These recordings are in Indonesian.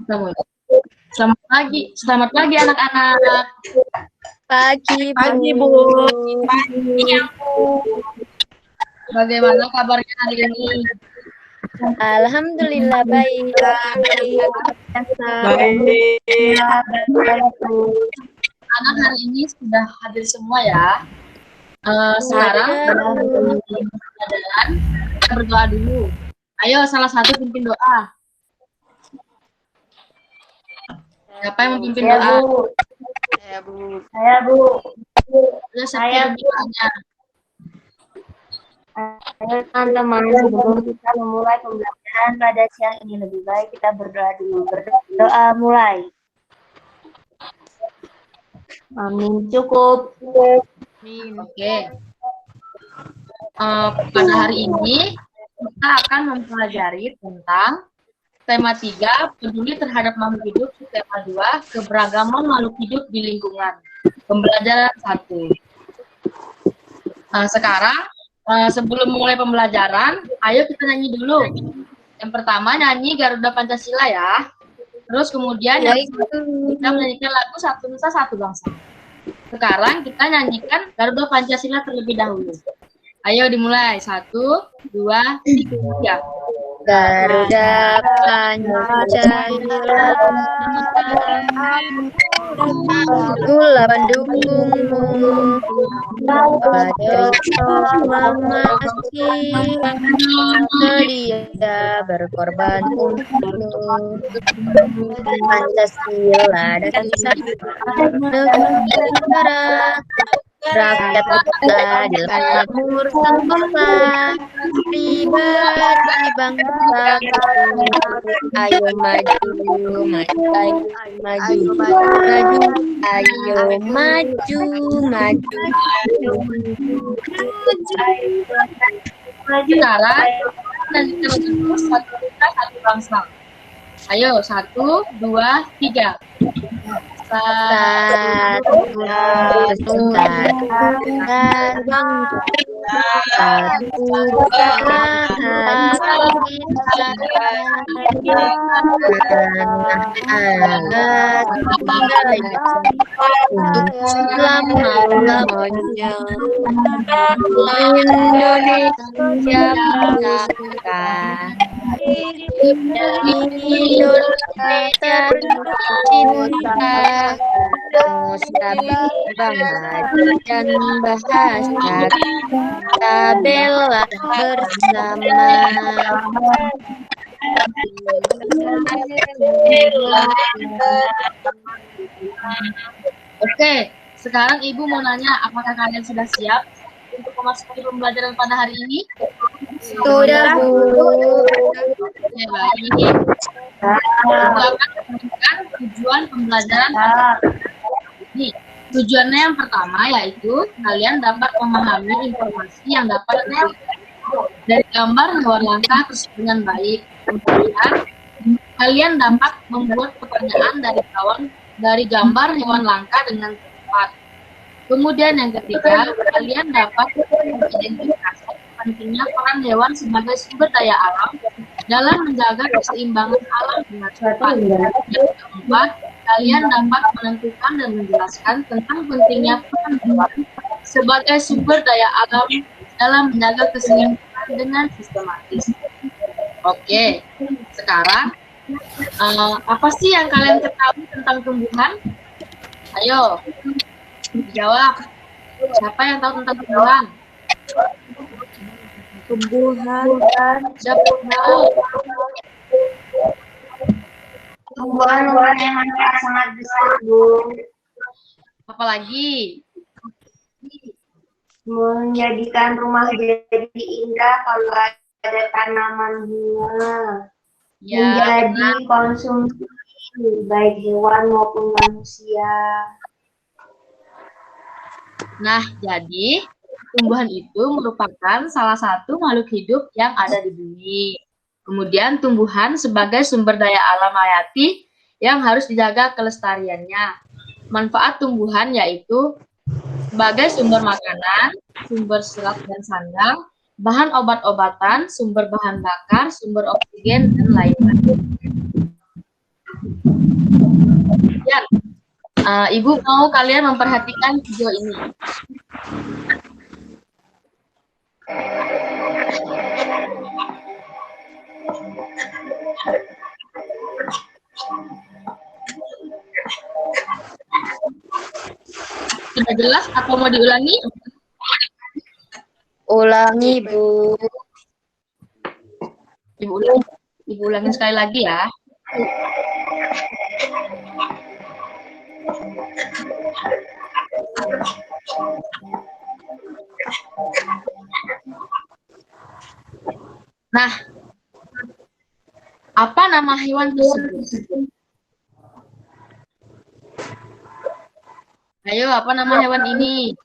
Selamat pagi anak-anak. Pagi, Bu. Pagi, Bu. Bagaimana kabarnya hari ini? Alhamdulillah baik. Anak hari ini sudah hadir semua ya. Sekarang kita berdoa dulu. Ayo, salah satu pimpin doa. Siapa yang memimpin doa? Saya, Bu. Saya doanya. Teman-teman, sebelum kita memulai pembelajaran pada siang ini, lebih baik kita berdoa dulu. Berdoa mulai. Amin. Cukup. Oke. Pada hari ini kita akan mempelajari tentang tema 3, peduli terhadap makhluk hidup, tema 2, keberagaman makhluk hidup di lingkungan. Pembelajaran 1. Sekarang sebelum mulai pembelajaran, ayo kita nyanyi dulu. Yang pertama nyanyi Garuda Pancasila ya. Terus kemudian kita menyanyikan lagu Satu Nusa Satu Bangsa. Sekarang kita nyanyikan Garuda Pancasila terlebih dahulu. Ayo dimulai. 1, 2, 3. Garuda Pancasila Gula pendukungmu Patri masih sedia berkorban untukmu Pancasila dan negara rakyat kita makmur sempurna pribadi bangsa ayo maju Sekarang dan kita terus satu kita satu bangsa. Ayo 1, 2, 3. Satu persatuan satu untuk selama-lamanya Indonesia bangga Indonesia tercinta Nusa bangga dan bahasa kita bela bersama. Oke, sekarang Ibu mau nanya, apakah kalian sudah siap untuk memasuki pembelajaran pada hari ini? Sudah, Bu. Oke, baik. Ibu akan menunjukkan tujuan pembelajaran pada ini. Tujuannya yang pertama yaitu kalian dapat memahami informasi yang dapat dari gambar hewan langka dengan baik. Kemudian kalian dapat membuat pertanyaan dari gambar hewan langka dengan tepat. Kemudian yang ketiga, kalian dapat mengidentifikasi pentingnya peran hewan sebagai sumber daya alam dalam menjaga keseimbangan alam dengan tepat. Yang keempat, kalian dapat menentukan dan menjelaskan tentang pentingnya peran hewan sebagai sumber daya alam dalam menjaga keseimbangan dengan sistematis. Oke, sekarang apa sih yang kalian ketahui tentang tumbuhan? Ayo, jawab. Siapa yang tahu tentang tumbuhan? Siapa yang tahu? Tumbuhan yang sangat besar, Bu. Apalagi? Menjadikan rumah jadi indah kalau ada tanaman bunga. Ya, Menjadi konsumsi baik hewan maupun manusia. Nah, jadi tumbuhan itu merupakan salah satu makhluk hidup yang ada di bumi. Kemudian tumbuhan sebagai sumber daya alam hayati yang harus dijaga kelestariannya. Manfaat tumbuhan yaitu sebagai sumber makanan, sumber serat dan sandang, bahan obat-obatan, sumber bahan bakar, sumber oksigen, dan lain-lain. Ya, Ibu mau kalian memperhatikan video ini. Sudah jelas atau mau diulangi? Ulangi, Bu. Ibu ulangin sekali lagi ya. Nah, apa nama hewan tersebut? Ayo, apa nama hewan ini?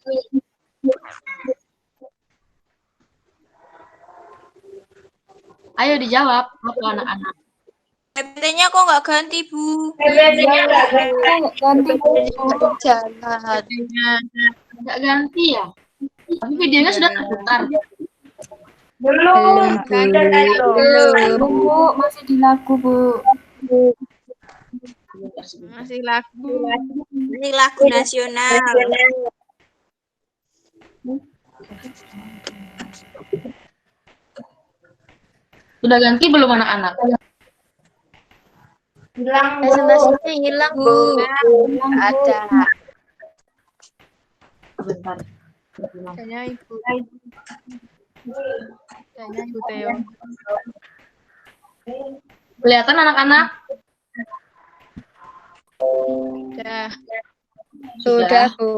Ayo dijawab, apa anak-anak? PPT-nya kok nggak ganti, Bu? Ganti jalan. Nggak ganti ya? Tapi videonya sudah terputar. Belum, Bu. Masih di lagu, Bu. Masih lagu. Ini lagu nasional. Sudah ganti belum anak-anak? Presentasinya hilang, Bu. Ada. Bentar. Kayaknya Ibu. Kayaknya Ibu Teo. Kelihatan anak-anak? Udah. Sudah, Bu.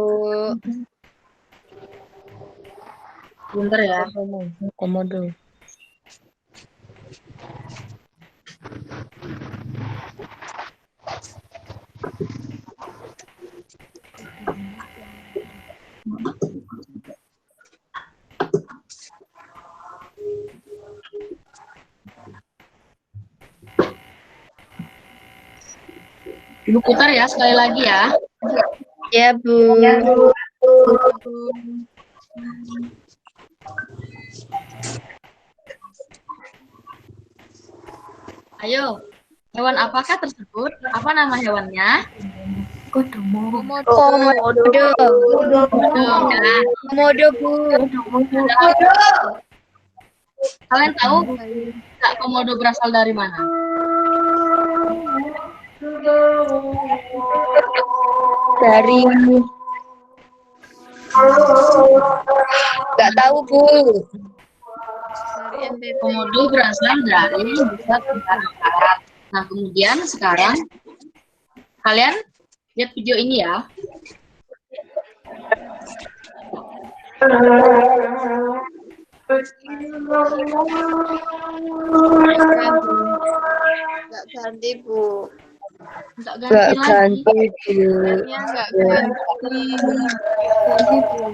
Bentar ya. Komodo. Ibu putar ya, sekali lagi ya. Ya, Bu. Ayo, hewan apakah tersebut? Apa nama hewannya? Komodo. Udah. Komodo, Bu. Kalian tahu nggak komodo berasal dari mana? Dari nggak tahu, Bu. Dari NTT. Komodo berasal dari Nusa Tenggara Barat. Nah, kemudian sekarang kalian lihat video ini ya. Nggak ganti, Bu. Nggak ganti lagi. Bu. Kayaknya nggak ganti. Ganti, Bu.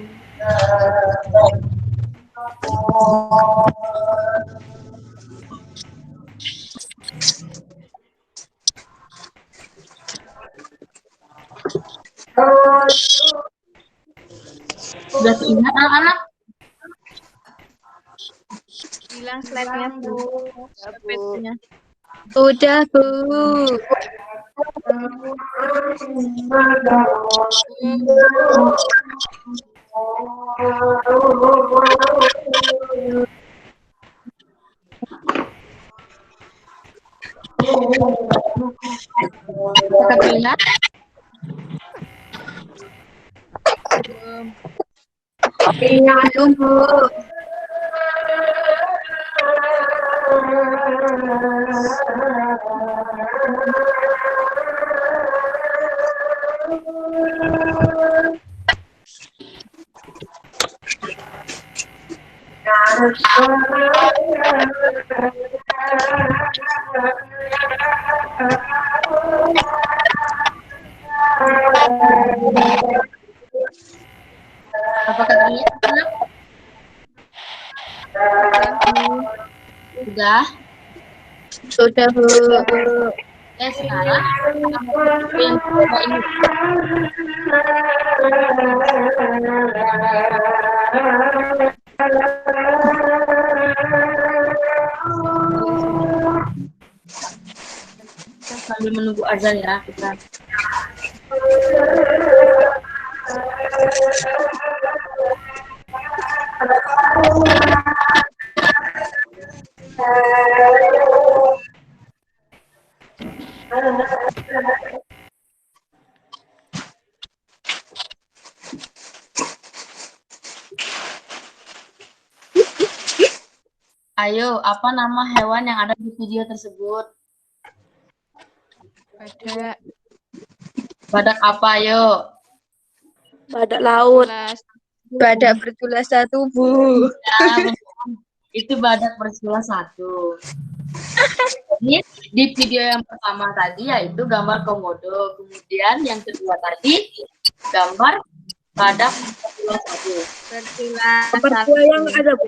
Sudah teringat anak-anak? Hilang slide-nya, Bu. PPT-nya. Udah, Bu. Apakah terlihat? Belum, Bu. Apakah terlihat? Anak? Sudah. Sudah, Bu. Sekarang yang kedua ini. sambil menunggu azan ya kita. Ayo, apa nama hewan yang ada di video tersebut? Badak. Badak apa, ayo? Badak laut. Badak bertulas satu, Bu. Ya, itu badak bersila satu. Ini di video yang pertama tadi yaitu gambar komodo. Kemudian yang kedua tadi gambar badak bersila satu. Bertulas Seperti yang ada, Bu.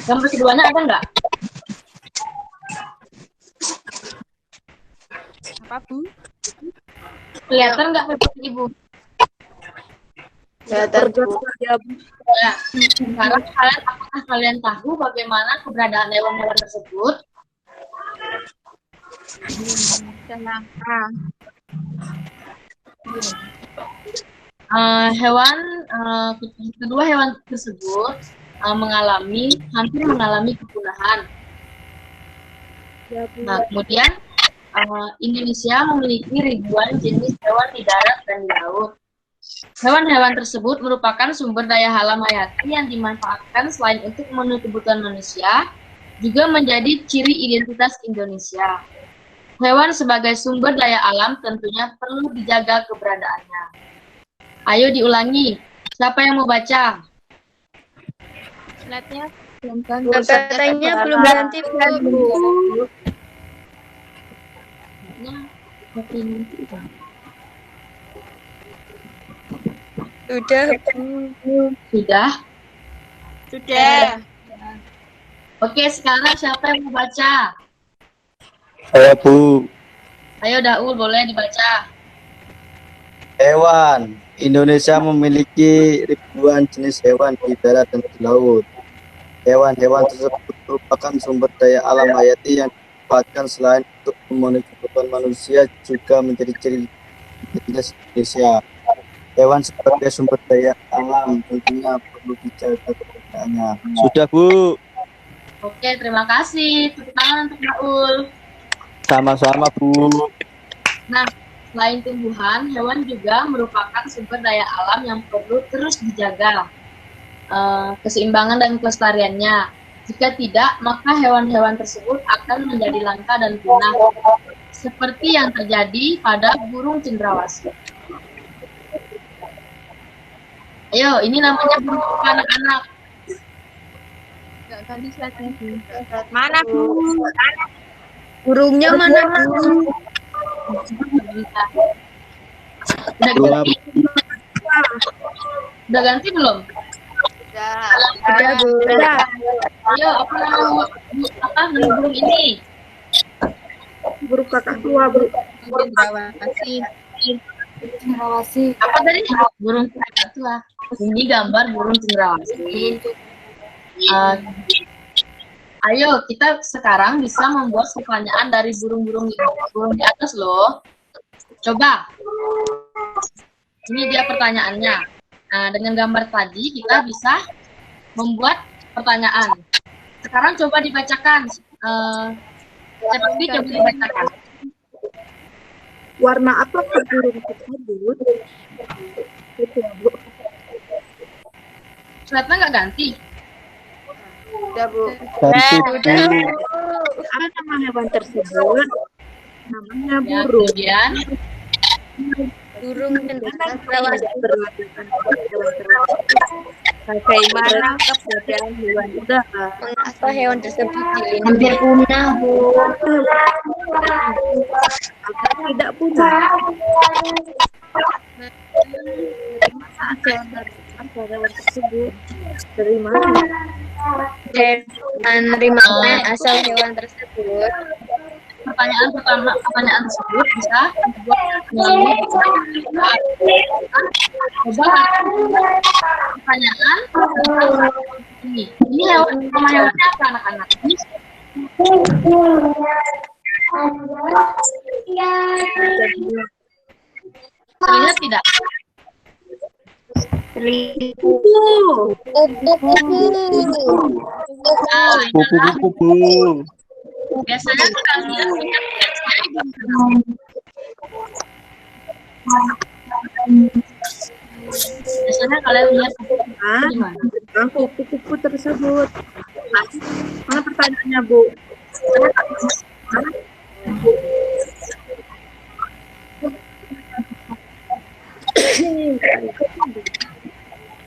Gambar keduanya ada nggak? apa, Bu? Kelihatan nggak Ibu? Kelihatan, Bu. Ya, sekarang apakah kalian tahu bagaimana keberadaan hewan-hewan tersebut? Celaka. Kedua hewan tersebut hampir mengalami kepunahan. Nah, kemudian Indonesia memiliki ribuan jenis hewan di darat dan di laut. Hewan-hewan tersebut merupakan sumber daya alam hayati yang dimanfaatkan selain untuk memenuhi kebutuhan manusia, juga menjadi ciri identitas Indonesia. Hewan sebagai sumber daya alam tentunya perlu dijaga keberadaannya. Ayo diulangi. Siapa yang mau baca? Slide-nya Katanya belum ganti, Bu. Sudah. Sudah? Sudah. Oke, sekarang siapa yang mau baca? Saya, Bu. Ayo Daul, boleh dibaca. Hewan. Indonesia memiliki ribuan jenis hewan di darat dan di laut. Hewan-hewan tersebut merupakan sumber daya alam hayati yang dimanfaatkan selain untuk memenuhi kebutuhan manusia, juga menjadi ciri identitas Indonesia. Hewan sebagai sumber daya alam tentunya perlu dijaga keberadaannya. Sudah, Bu. Oke, terima kasih. Tepuk tangan untuk Daul. Sama-sama, Bu. Nah, selain tumbuhan, hewan juga merupakan sumber daya alam yang perlu terus dijaga keseimbangan dan kelestariannya. Jika tidak, maka hewan-hewan tersebut akan menjadi langka dan punah, seperti yang terjadi pada burung cendrawasih. Ayo, ini namanya burung anak-anak. Ganti slide-nya, Bu. Mana, Bu? Burungnya mana, Bu? Udah ganti? Udah ganti belum? Sudah, Bu. Ayo, apa nama burung ini? Burung kakak tua, Bu. Cendrawasih. Apa tadi? Burung kakak tua. Ini gambar burung cendrawasih. Ayo, kita sekarang bisa membuat pertanyaan dari burung-burung di atas loh. Coba. Ini dia pertanyaannya. Nah, dengan gambar tadi kita bisa membuat pertanyaan. Sekarang coba dibacakan. Seperti coba dibacakan. Warna apa burung tersebut? Itu, Bu. Slide-nya nggak ganti? Sudah, Bu. Ganti, Bu. Apa nama hewan tersebut? Namanya Ya, burung. kemudian Burung cendrawasih berlakukan hewan ternak. Bagaimana keberadaan hewan udara? Mengapa hewan tersebut dilindungi? Hampir punah, Bu. Agar tidak punah. Asal hewan tersebut dari mana? Dari mana asal hewan tersebut? pertanyaan tersebut bisa dibuat melalui coba pertanyaan ini hewan, nama hewannya apa anak-anak? Ini Terlihat tidak? Nah, Kupu-kupu. biasanya kalian punya biasanya kalian lihat kupu-kupu di mana? Kupu-kupu tersebut. Mana pertanyaannya, Bu?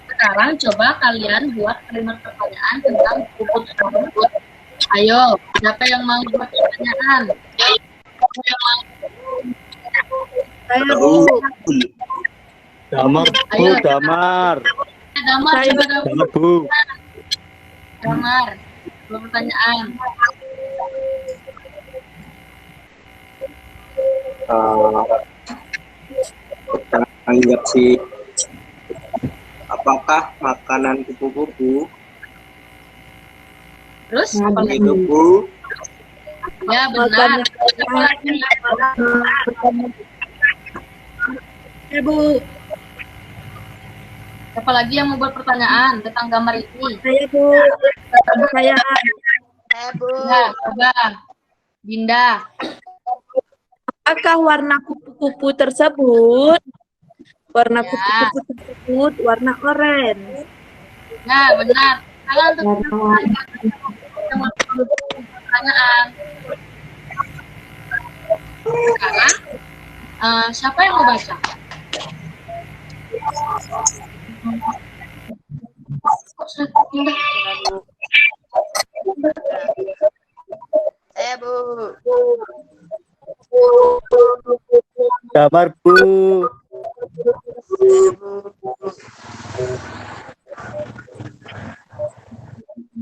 Sekarang coba kalian buat kalimat pertanyaan tentang kupu tersebut. Ayo, siapa yang mau buat pertanyaan? Saya, Bu. Damar, Bu, Ayo. damar. Damar, coba Damar, Bu. Damar, buat pertanyaan. Anggap sih, apakah makanan kupu-kupu Terus apa lagi? itu, Bu? Ya benar. Siapa lagi? Ya, Bu. Siapa lagi yang mau buat pertanyaan tentang gambar ini? Saya, Bu. Saya. Bu. Ya, coba. Dinda. Apakah warna kupu-kupu tersebut warna Ya. kupu-kupu tersebut warna oranye? Nah, benar. Kalian untuk pertanyaan. Sekarang, siapa yang mau baca? Kok sudah pindah? Saya, Bu. Damar, Bu.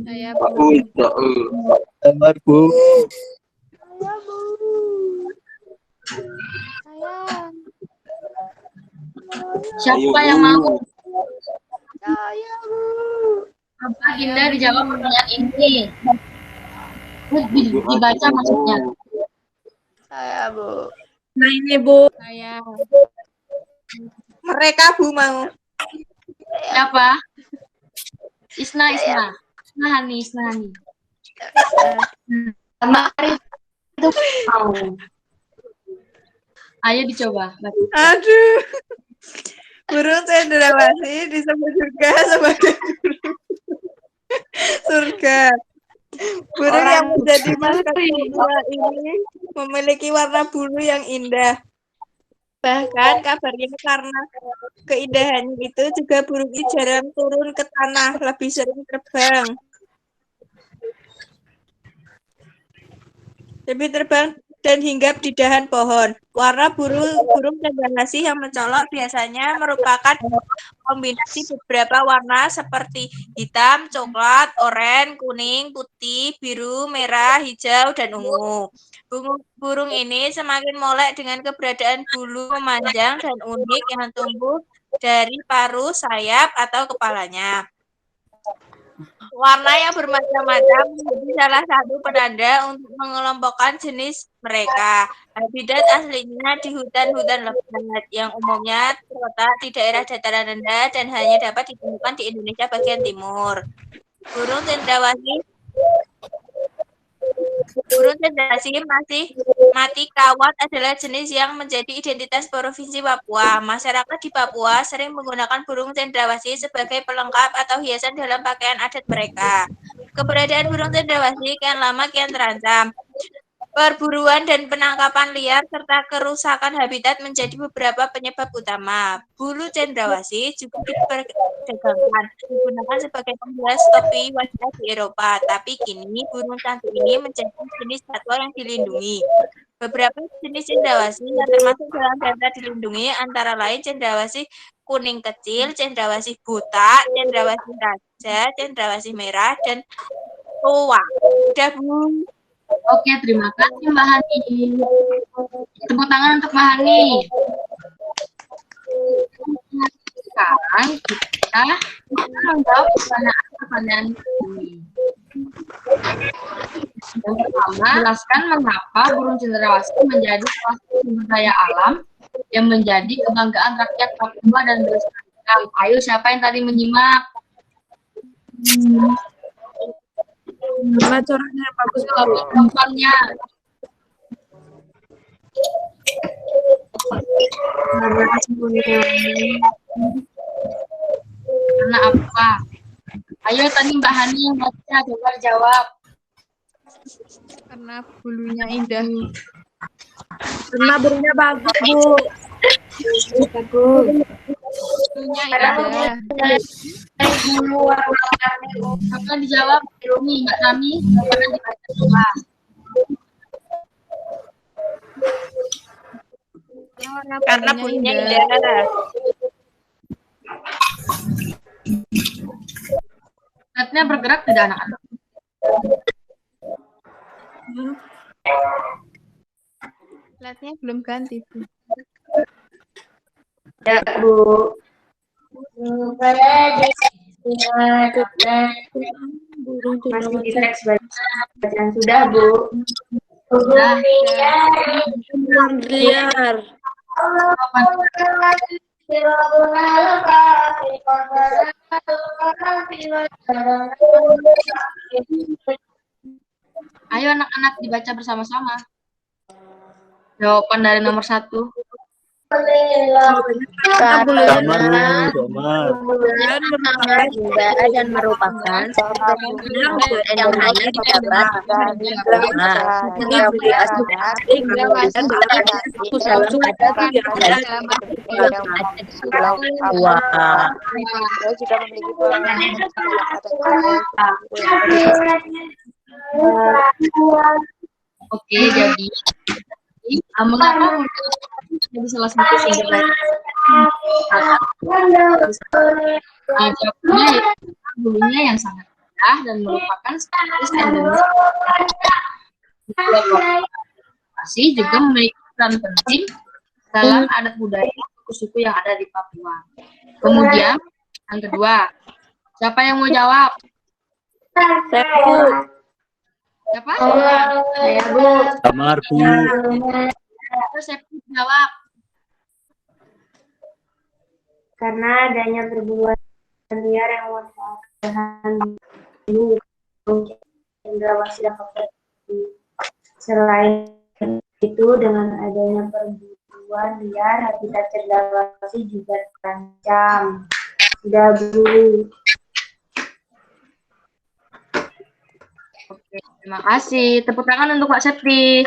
Saya, Aku tidak. Damar, Bu. Siapa yang mau? Saya, Bu. Coba Dinda dijawab pertanyaan ini. Dibaca maksudnya. Saya, Bu. Nah, ini, Bu. Saya. Mereka, Bu, mau. Siapa? Isna. Isna Hani. Kemarin itu mau. Ayo dicoba. Aduh. Burung cendrawasih disebut juga sebagai burung surga. Burung yang menjadi maskot dunia ini memiliki warna bulu yang indah. Bahkan kabarnya karena keindahannya itu juga burung ini jarang turun ke tanah, lebih sering terbang. Lebih terbang dan hinggap di dahan pohon. Warna burung cendrawasih yang mencolok biasanya merupakan kombinasi beberapa warna seperti hitam, coklat, oranye, kuning, putih, biru, merah, hijau, dan ungu. Burung ini semakin molek dengan keberadaan bulu memanjang dan unik yang tumbuh dari paruh, sayap, atau kepalanya. Warna yang bermacam-macam menjadi salah satu penanda untuk mengelompokkan jenis mereka. Habitat aslinya di hutan-hutan lebat yang umumnya terletak di daerah dataran rendah dan hanya dapat ditemukan di Indonesia bagian timur. Burung cendrawasih mati kawat adalah jenis yang menjadi identitas Provinsi Papua. Masyarakat di Papua sering menggunakan burung cendrawasih sebagai pelengkap atau hiasan dalam pakaian adat mereka. Keberadaan burung cendrawasih kian lama kian terancam. Perburuan dan penangkapan liar serta kerusakan habitat menjadi beberapa penyebab utama. Bulu cendrawasih juga diperdagangkan, digunakan sebagai penghias topi wajah di Eropa. Tapi kini burung cantik ini menjadi jenis satwa yang dilindungi. Beberapa jenis cendrawasih yang termasuk dalam daftar dilindungi antara lain cendrawasih kuning kecil, cendrawasih buta, cendrawasih raja, cendrawasih merah, dan tua. Udah, Bu. Oke, terima kasih Mbak Hani. Tepuk tangan untuk Mbak Hani. Sekarang kita menjawab pertanyaan ini. Yang pertama, jelaskan mengapa burung cendrawasih menjadi salah satu sumber daya alam yang menjadi kebanggaan rakyat Papua dan melestarikan. Ayo, siapa yang tadi menyimak? Karena coraknya bagus. Jawabannya. Karena apa? Ayo tadi Mbak Hani yang baca, coba jawab. Karena bulunya indah. Karena burungnya bagus, Bu. Bulunya indah. Coba dijawab nih Mbak Nami, coba dibaca coba. Karena bulunya indah. Netnya bergerak tidak anak-anak? Latnya belum ganti, Bu. Ya, Bu. Masih di teks bacaan sudah, Bu. Sudah. Liar. Ayo anak-anak dibaca bersama-sama. Jawaban dari nomor 1. Damar, Indah dan merupakan yang hanya didapat Oke, jadi mengapa jadi salah satu sumber daya? Jawabannya bulunya yang sangat indah dan merupakan spesies endemis. Masih juga memiliki peran penting dalam adat budaya suku-suku yang ada di Papua. Kemudian yang kedua, siapa yang mau jawab? Siapa? saya, Bu. Damar, Bu. Terus saya jawab. Karena adanya perburuan liar yang memanfaatkan ini cendrawasih dapat. Selain itu, dengan adanya perburuan liar, habitat cendrawasih juga terancam. Sudah, Bu. Oke, terima kasih. Tepuk tangan untuk Pak Septi.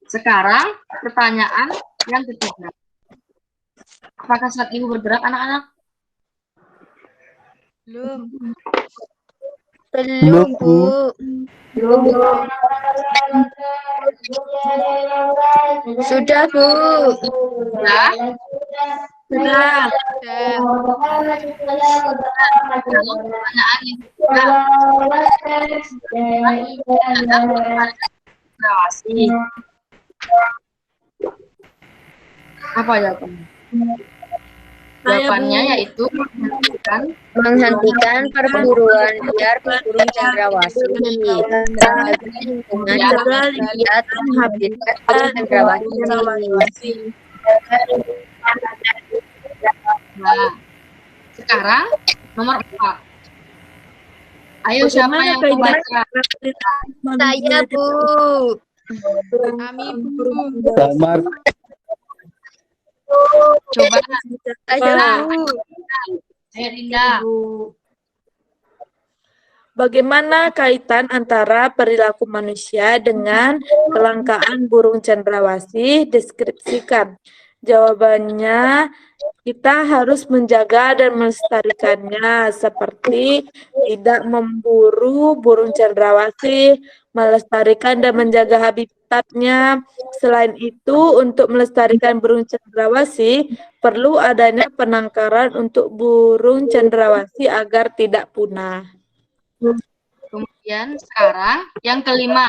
Sekarang pertanyaan yang ketiga. Apakah saat Ibu bergerak anak-anak? Belum. Belum, Bu. Sudah, Bu. Ya. Sudah. Kalau pertanyaan yang ketiga, cendrawasih. Apa jawabannya? Jawabannya yaitu menghentikan perburuan liar burung cendrawasih dengan habitat cendrawasih. Nah, sekarang nomor 4. Ayo siapa yang mau baca? Saya, Bu. Kami, Bu. Damar, Coba. Saya, Bu. Ayo Linda. Bagaimana kaitan antara perilaku manusia dengan kelangkaan burung cendrawasih? Deskripsikan. Jawabannya, kita harus menjaga dan melestarikannya seperti tidak memburu burung cendrawasih, melestarikan dan menjaga habitatnya. Selain itu, untuk melestarikan burung cendrawasih, perlu adanya penangkaran untuk burung cendrawasih agar tidak punah. Kemudian sekarang yang kelima.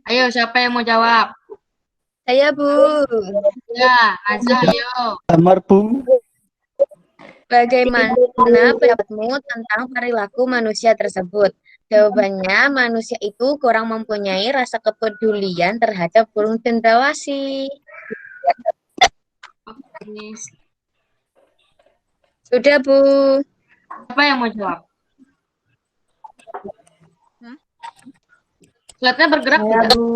Ayo siapa yang mau jawab? Saya, Bu. Ya, Aza ayo. Damar, Bu. Bagaimana pendapatmu tentang perilaku manusia tersebut? Jawabannya, manusia itu kurang mempunyai rasa kepedulian terhadap burung cendrawasih. Ini Sudah, Bu. siapa yang mau jawab? Slide-nya bergerak Ya, tidak? Bu.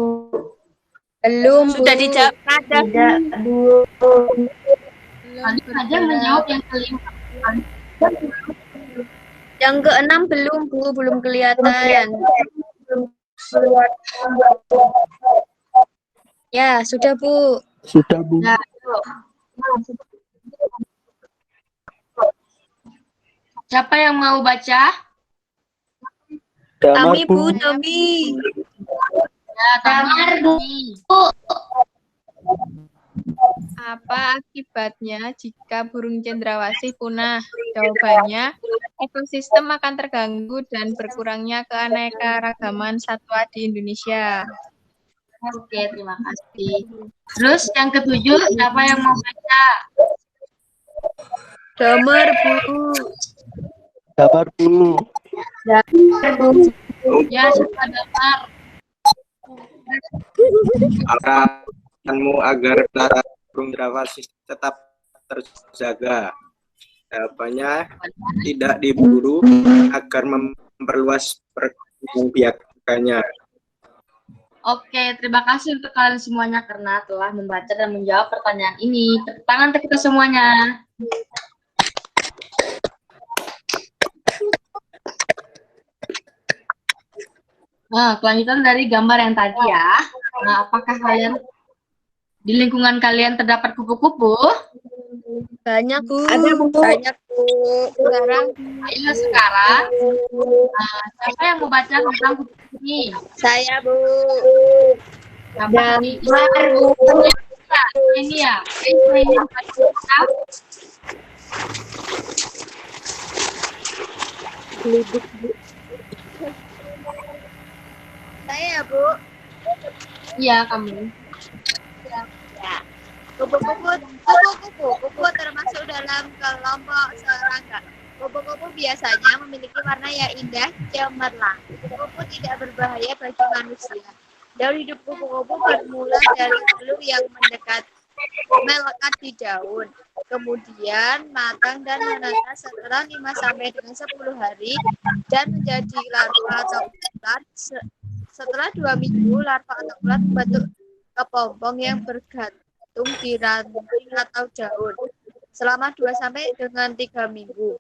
Belum, Sudah Bu. dijawab, ada. Tidak, Bu. Tadi saja menjawab yang kelima. Yang keenam belum, Bu. Belum kelihatan. Ya, sudah, Bu. Sudah, Bu. Ya, yuk. Siapa yang mau baca? Damar, Tami, Bu. Tami. Ya, Tamar. Apa akibatnya jika burung cendrawasih punah? Jawabannya, ekosistem akan terganggu dan berkurangnya keanekaragaman satwa di Indonesia. Oke, terima kasih. Terus yang ketujuh, siapa yang mau baca? Damar, Bu. Damar, Bu. Ya, siapa Damar? Harapanmu agar pelihara burung cendrawasih tetap terjaga. Jawabannya tidak diburu agar memperluas perkembang biakannya. Oke, terima kasih untuk kalian semuanya karena telah membaca dan menjawab pertanyaan ini. Tepuk tangan untuk kita semuanya. Nah, kelanjutan dari gambar yang tadi ya. Nah, apakah kalian di lingkungan kalian terdapat kupu-kupu? Banyak, Bu. Ada, Bu. Banyak, Bu. Sekarang Ayo sekarang, siapa yang mau baca tentang kupu-kupu ini? Saya, Bu. Siapa ini? Ini ya. Ini baca. Saya, Bu. Iya, kamu. Kupu-kupu termasuk dalam kelompok serangga. Kupu-kupu biasanya memiliki warna yang indah, cemerlang. Kupu tidak berbahaya bagi manusia. Daun hidup kupu-kupu bermula dari telur yang melekat di daun. Kemudian matang dan menetas setelah 5 sampai dengan 10 hari dan menjadi larva atau ulat. Setelah 2 minggu, larva atau ulat membentuk kepompong yang bergantung di ranting atau daun selama 2 sampai dengan 3 minggu.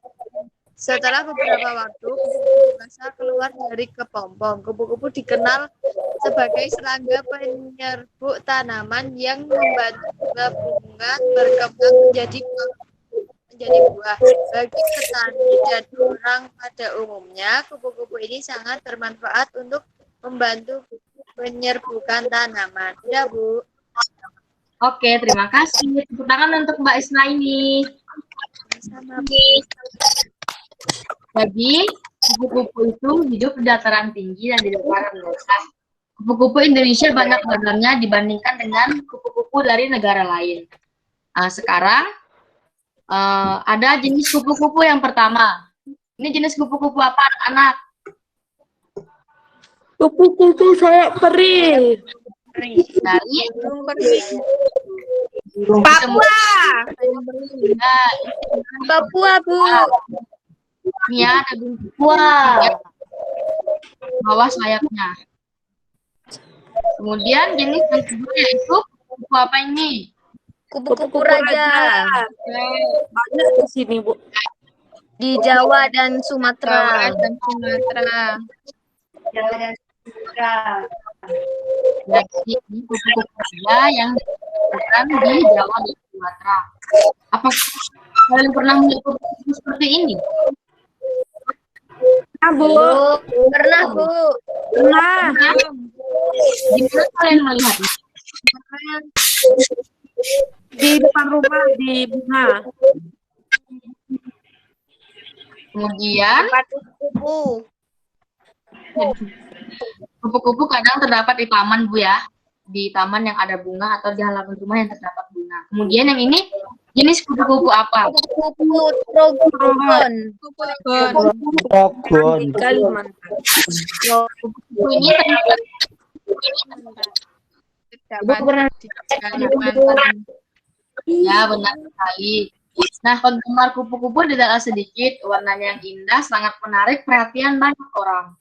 Setelah beberapa waktu, kupu-kupu dewasa keluar dari kepompong. Kupu-kupu dikenal sebagai serangga penyerbuk tanaman yang membantu bunga berkembang menjadi buah. Bagi petani dan orang pada umumnya, kupu-kupu ini sangat bermanfaat untuk membantu penyerbukan tanaman. Udah, Bu. Oke, terima kasih. Tepuk tangan untuk Mbak Isna ini. Sama, Bu. Jadi, kupu-kupu itu hidup di dataran tinggi dan di dataran rendah. Kupu-kupu Indonesia banyak ragamnya dibandingkan dengan kupu-kupu dari negara lain. Nah, sekarang ada jenis kupu-kupu yang pertama. Ini jenis kupu-kupu apa, anak-anak? kupu-kupu sayap peri. Dari Papua. Nah, Papua, Bu. ini ya, ada bunga bawah sayapnya. Kemudian jenis yang kedua yaitu kupu apa ini? Kupu-kupu raja. Banyak di sini, Bu. Di Jawa dan Sumatera. Jawa dan Sumatera. Jadi ini kupu-kupu raja yang ditemukan di Jawa dan Sumatera. Apakah kalian pernah melihat kupu-kupu seperti ini? Bu. Pernah, Bu. Pernah. Di mana kalian melihatnya? Di depan rumah di bunga. Kemudian Kupu. kupu-kupu kadang terdapat di taman, Bu ya. Di taman yang ada bunga atau di halaman rumah yang terdapat bunga. Kemudian yang ini Jenis kupu-kupu apa? Kupu-kupu trogon. Trogon. Kalimantan. Kupu-kupu ini terdapat di Kalimantan. Ya, benar sekali. Nah, penggemar kupu-kupu tidaklah sedikit, warnanya yang indah, sangat menarik perhatian banyak orang.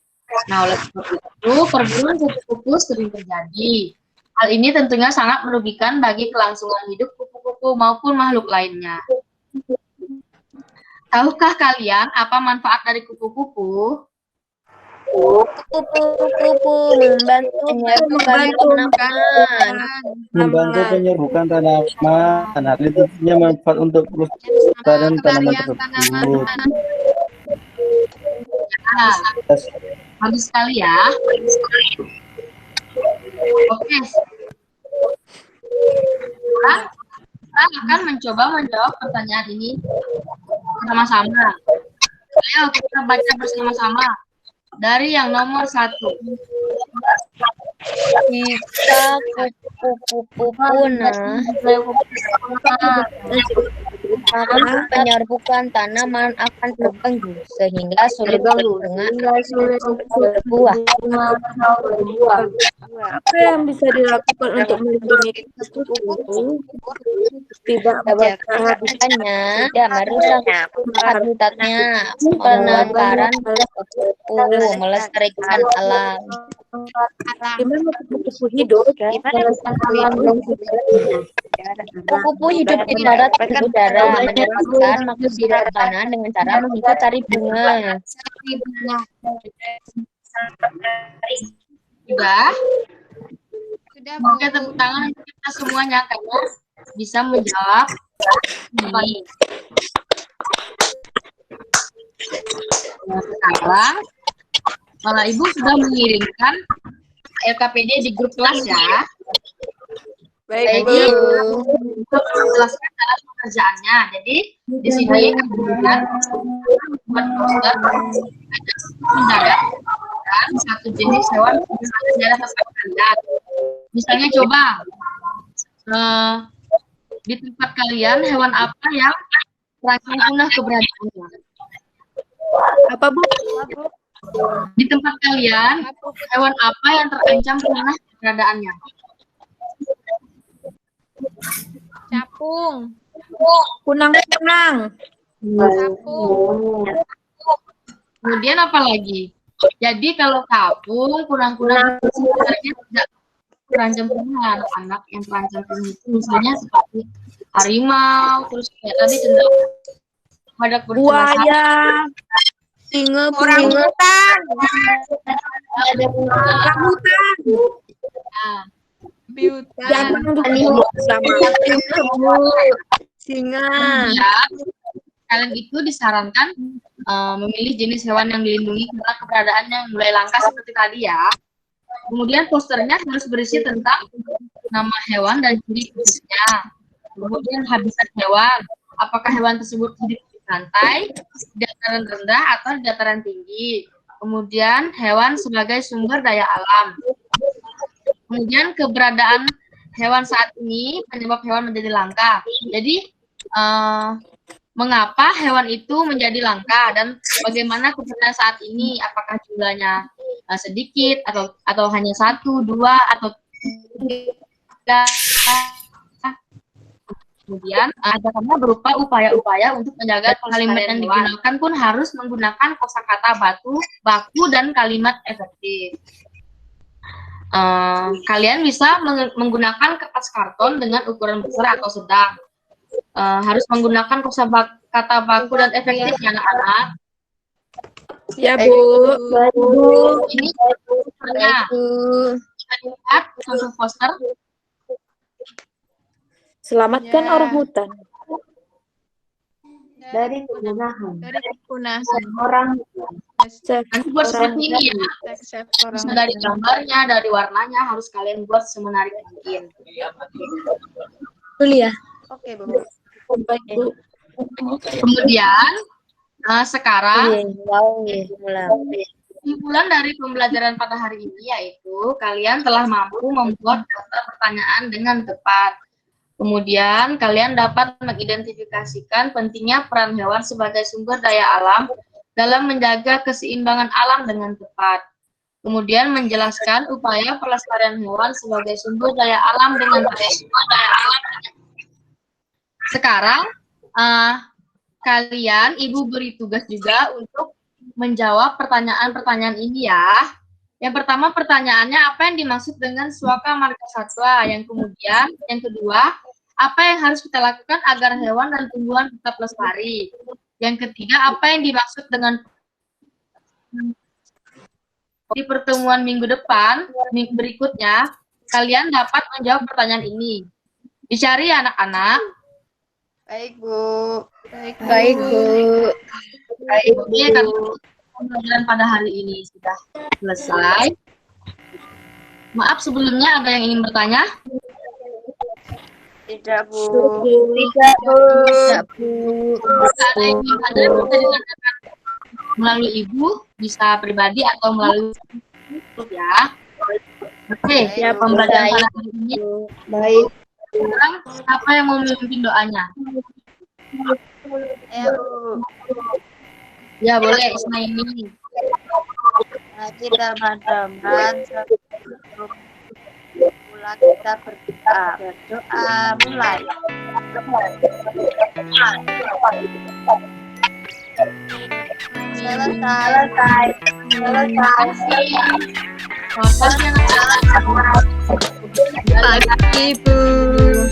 Nah, oleh sebab itu, perburuan kupu-kupu sering terjadi. Hal ini tentunya sangat merugikan bagi kelangsungan hidup kupu-kupu maupun makhluk lainnya. Tahukah kalian apa manfaat dari kupu-kupu? Kupu-kupu membantu penyerbukan tanaman. Membantu penyerbukan tanaman. Hal itu tentunya manfaat untuk pelestarian tanaman tersebut. Nah, bagus sekali ya. Oke. Sekarang kita akan mencoba menjawab pertanyaan ini bersama-sama. Ayo kita baca bersama-sama. Dari yang nomor 1. Jika kupu-kupu punah, maka penyerbukan tanaman akan terganggu sehingga sulit dengan berbuah. Apa yang bisa dilakukan untuk melindungi kupu-kupu? Tidak Kehabisannya tidak merusak habitatnya, penangkaran kupu-kupu, melestarikan alam. Gimana kupu-kupu hidup? Kupu-kupu hidup di darat dan udara, menyerbukan maksud makanan dengan cara menghirup tari bunga. Sudah? Oke, tepuk tangan untuk kita semuanya karena bisa menjawab ini. Nah, sekarang Ibu sudah mengirimkan LKPD di grup kelas ya. Baik, Jadi untuk menjelaskan cara pengerjaannya. Jadi di sini kemudian buat poster mendadak dan satu jenis hewan di daerah tempat kalian. Misalnya coba di tempat kalian hewan apa yang terancam punah keberadaannya? Apa, Bu? Di tempat kalian hewan apa yang terancam punah keberadaannya? Capung. Kunang-kunang. Capung. Kemudian apa lagi? Jadi kalau capung, kunang-kunang itu sebenarnya tidak terancam punah. Anak-anak yang terancam punah itu misalnya seperti harimau, terus kayak tadi cenderung badak bercela, Buaya. Singa, orangutan. ada Orangutan. nah, Biutan. Jangan sama singa. kemudian kalian itu disarankan memilih jenis hewan yang dilindungi karena keberadaannya yang mulai langka seperti tadi ya. Kemudian posternya harus berisi tentang nama hewan dan ciri khususnya. Kemudian habitat hewan. Apakah hewan tersebut hidup di pantai, di dataran rendah atau di dataran tinggi. Kemudian hewan sebagai sumber daya alam. Kemudian keberadaan hewan saat ini penyebab hewan menjadi langka. Jadi mengapa hewan itu menjadi langka dan bagaimana keberadaan saat ini? Apakah jumlahnya sedikit atau hanya 1, 2 atau 3? Kemudian ada karena berupa upaya-upaya untuk menjaga kalimat yang digunakan pun harus menggunakan kosakata baku dan kalimat efektif. Kalian bisa menggunakan kertas karton dengan ukuran besar atau sedang. Harus menggunakan kosakata baku dan efektif ya anak-anak. Ya, Bu. Ini posternya. Kita lihat contoh poster. Selamatkan Ya. orang hutan. Dari kepunahan. Dari kepunahan. Orang Nanti buat seperti ini ya. Save Bisa orang. dari gambarnya, dari warnanya harus kalian buat semenarik mungkin. Kuliah. Oke, Bu. Baik, Bu. Kemudian sekarang mulai. kesimpulan dari pembelajaran pada hari ini yaitu kalian telah mampu membuat daftar pertanyaan dengan tepat. Kemudian kalian dapat mengidentifikasikan pentingnya peran hewan sebagai sumber daya alam dalam menjaga keseimbangan alam dengan tepat. Kemudian menjelaskan upaya pelestarian hewan sebagai sumber daya alam dengan tepat. Sekarang kalian, Ibu beri tugas juga untuk menjawab pertanyaan-pertanyaan ini ya. Yang pertama pertanyaannya, apa yang dimaksud dengan suaka marga satwa? Yang kedua, apa yang harus kita lakukan agar hewan dan tumbuhan tetap lestari? Yang ketiga, apa yang dimaksud dengan di pertemuan minggu berikutnya, kalian dapat menjawab pertanyaan ini. Dicari ya anak-anak. Baik, Bu. Baik, Bu. Oke, pembelajaran pada hari ini sudah selesai. Maaf sebelumnya ada yang ingin bertanya? Tidak, Bu. Tidak, Bu. Ada yang ingin bertanya bisa ditanyakan melalui Ibu, bisa pribadi atau melalui grup ya. Oke, Ya, pembelajaran baik. pada hari ini. Baik. Sekarang siapa yang mau memimpin doanya? Ya, Bu. Ya boleh, Ismaili. Mari teman-teman sebelum mulai kita berdoa mulai. Selesai. Makasih anak-anak. Pagi, Bu.